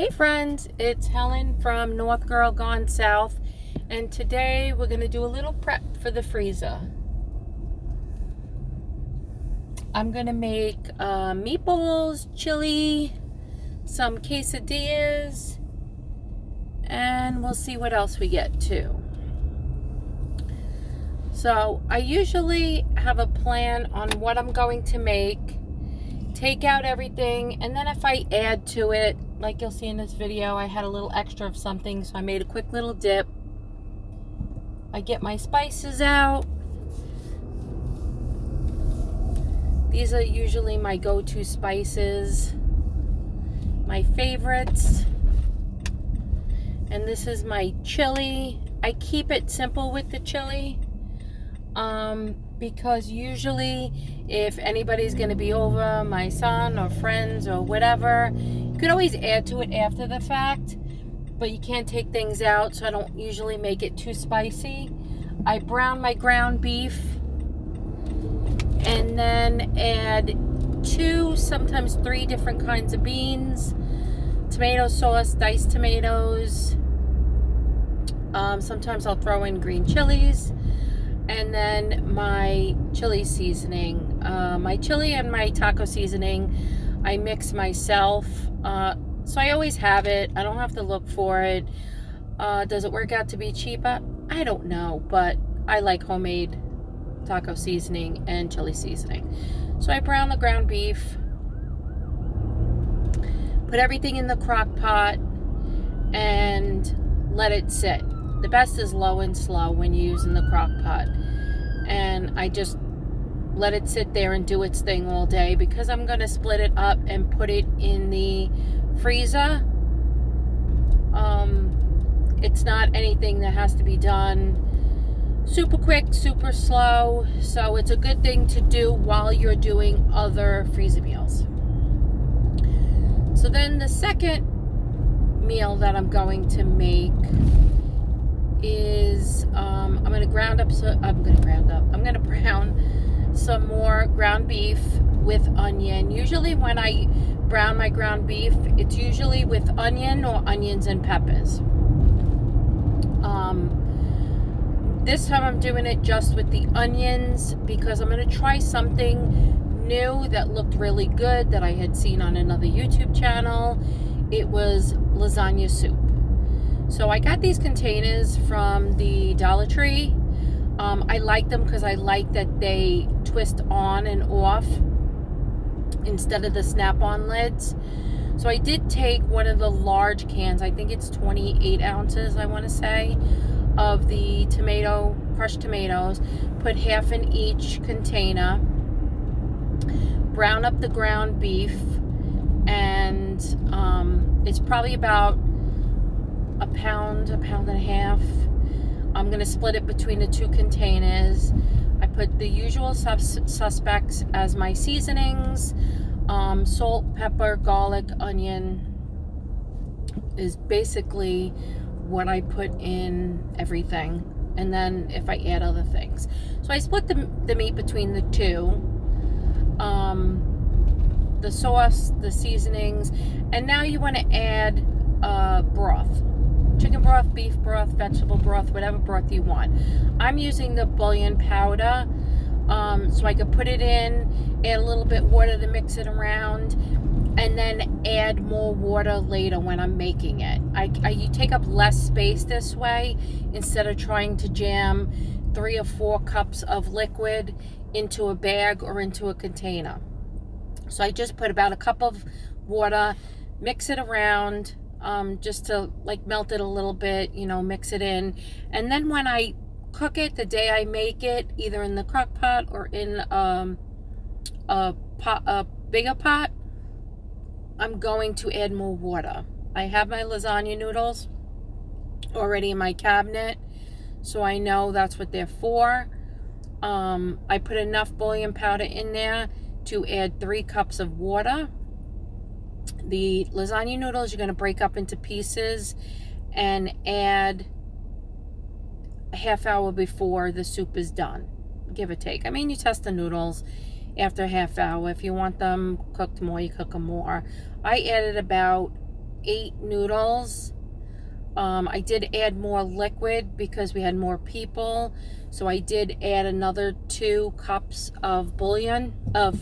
Hey friends, it's Helen from North Girl Gone South, and today we're going to do a little prep for the freezer. I'm going to make meatballs, chili, some quesadillas, and we'll see what else we get too. So I usually have a plan on what I'm going to make, take out everything, and then if I add to it, like you'll see in this video, I had a little extra of something, so I made a quick little dip. I get my spices out. These are usually my go-to spices, my favorites. And this is my chili. I keep it simple with the chili because usually if anybody's going to be over, my son or friends or whatever, you could always add to it after the fact, but you can't take things out, so I don't usually make it too spicy. I brown my ground beef and then add 2, sometimes 3 different kinds of beans, tomato sauce, diced tomatoes. Sometimes I'll throw in green chilies, and then my chili seasoning. My chili and my taco seasoning, I mix myself. So I always have it. I don't have to look for it. Does it work out to be cheaper? I don't know, but I like homemade taco seasoning and chili seasoning. So I brown the ground beef, put everything in the crock pot, and let it sit. The best is low and slow when you're using the crock pot. And I just let it sit there and do its thing all day because I'm going to split it up and put it in the freezer. It's not anything that has to be done super quick, super slow. So it's a good thing to do while you're doing other freezer meals. So then the second meal that I'm going to make is I'm going to brown some more ground beef with onion. Usually when I brown my ground beef, it's usually with onion or onions and peppers. This time I'm doing it just with the onions because I'm going to try something new that looked really good that I had seen on another YouTube channel. It was lasagna soup. So I got these containers from the Dollar Tree. I like them because I like that they twist on and off instead of the snap-on lids. So I did take one of the large cans, I think it's 28 ounces, I want to say, of the crushed tomatoes, put half in each container, brown up the ground beef, and it's probably about a pound and a half. I'm going to split it between the 2 containers. I put the usual suspects as my seasonings. Salt, pepper, garlic, onion is basically what I put in everything. And then if I add other things. So I split the meat between the 2. The sauce, the seasonings, and now you want to add broth. Chicken broth, beef broth, vegetable broth, whatever broth you want. I'm using the bouillon powder, so I could put it in, add a little bit water to mix it around, and then add more water later when I'm making it. You take up less space this way instead of trying to jam 3 or 4 cups of liquid into a bag or into a container. So I just put about a cup of water, mix it around, just to like melt it a little bit, mix it in. And then when I cook it, the day I make it, either in the crock pot or in a bigger pot, I'm going to add more water. I have my lasagna noodles already in my cabinet, so I know that's what they're for. I put enough bouillon powder in there to add 3 cups of water. The lasagna noodles you're going to break up into pieces and add a half hour before the soup is done, give or take. I mean, you test the noodles after a half hour. If you want them cooked more, you cook them more. I added about 8 noodles. I did add more liquid because we had more people, so I did add another 2 cups of bouillon of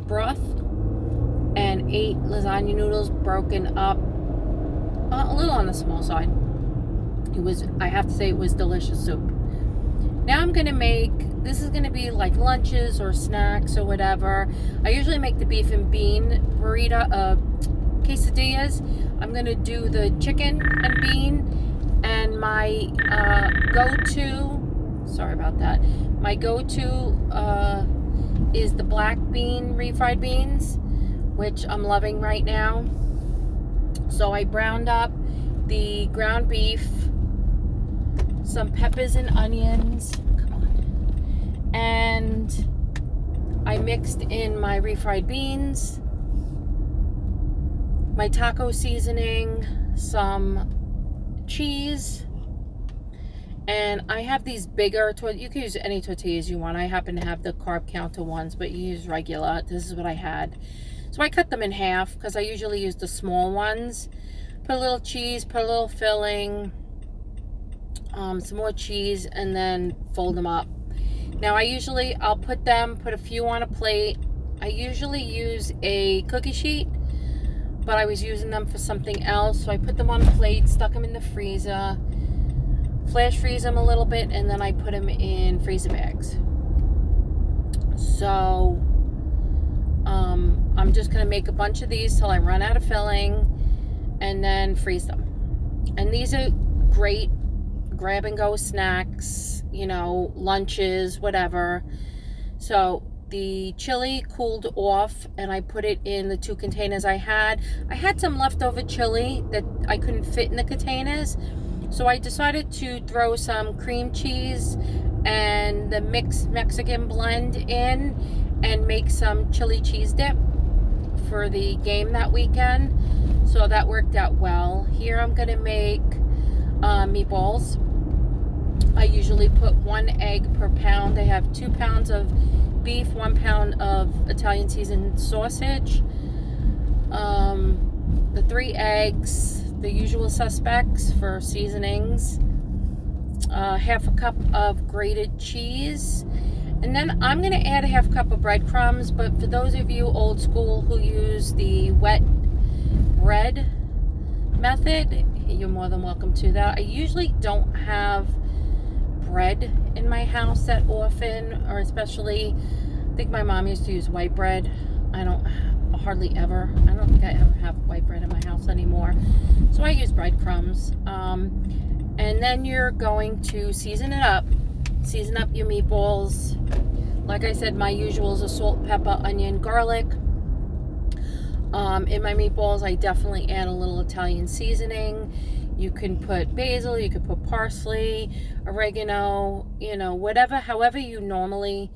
broth, and 8 lasagna noodles broken up, a little on the small side. I have to say, it was delicious soup. Now I'm gonna make, this is gonna be like lunches or snacks or whatever. I usually make the beef and bean burrito, quesadillas. I'm gonna do the chicken and bean, and my go-to, sorry about that, my go-to is the black bean refried beans, which I'm loving right now. So I browned up the ground beef, some peppers and onions, come on, and I mixed in my refried beans, my taco seasoning, some cheese, and I have these bigger, you can use any tortillas you want. I happen to have the carb counter ones, but you use regular. This is what I had. So I cut them in half because I usually use the small ones. Put a little cheese, put a little filling, some more cheese, and then fold them up. Now I'll put a few on a plate. I usually use a cookie sheet, but I was using them for something else, so I put them on a plate, stuck them in the freezer, flash freeze them a little bit, and then I put them in freezer bags. So I'm just gonna make a bunch of these till I run out of filling, and then freeze them. And these are great grab and go snacks, lunches, whatever. So the chili cooled off, and I put it in the 2 containers I had. I had some leftover chili that I couldn't fit in the containers, so I decided to throw some cream cheese and the mixed Mexican blend in and make some chili cheese dip for the game that weekend. So that worked out well. Here I'm gonna make meatballs. I usually put 1 egg per pound. I have 2 pounds of beef, 1 pound of Italian seasoned sausage, the 3 eggs, the usual suspects for seasonings, half a cup of grated cheese, and then I'm going to add a half cup of breadcrumbs. But for those of you old school who use the wet bread method, you're more than welcome to that. I usually don't have bread in my house that often, or especially, I think my mom used to use white bread. I don't think I ever have white bread in my house anymore, so I use breadcrumbs. And then you're going to season up your meatballs. Like I said, my usuals are salt, pepper, onion, garlic. In my meatballs, I definitely add a little Italian seasoning. You can put basil, you could put parsley, oregano, however you normally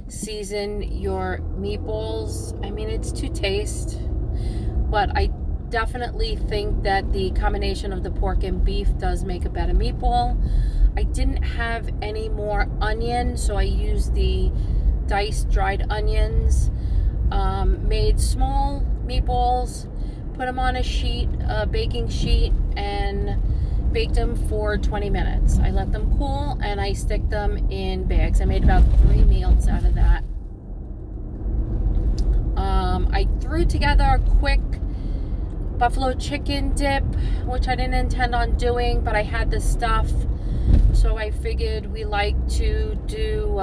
season your meatballs. I mean, it's to taste, but I definitely think that the combination of the pork and beef does make a better meatball. I didn't have any more onion, so I used the diced dried onions. Made small meatballs, put them on a baking sheet, and baked them for 20 minutes. I let them cool, and I stick them in bags. I made about 3 meals out of that. I threw together a quick buffalo chicken dip, which I didn't intend on doing, but I had the stuff, so I figured we like to do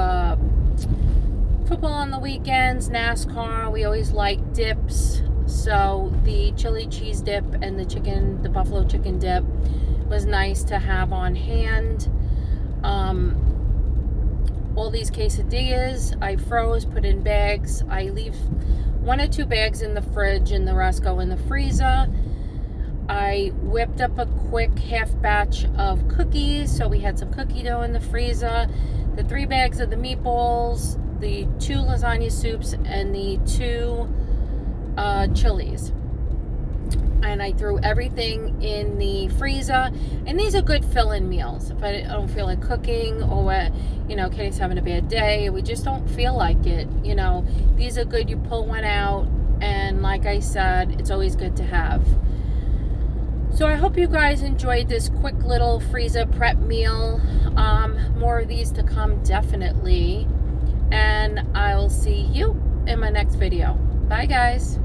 football on the weekends, NASCAR. We always like dips, so the chili cheese dip and the buffalo chicken dip was nice to have on hand. All these quesadillas I froze, put in bags. I leave 1 or 2 bags in the fridge and the rest go in the freezer. I whipped up a quick half batch of cookies, so we had some cookie dough in the freezer, the 3 bags of the meatballs, the 2 lasagna soups, and the 2 chilies. And I threw everything in the freezer. And these are good fill-in meals. If I don't feel like cooking, or Kenny's having a bad day, we just don't feel like it. These are good. You pull one out, and like I said, it's always good to have. So I hope you guys enjoyed this quick little freezer prep meal. More of these to come, definitely. And I'll see you in my next video. Bye, guys.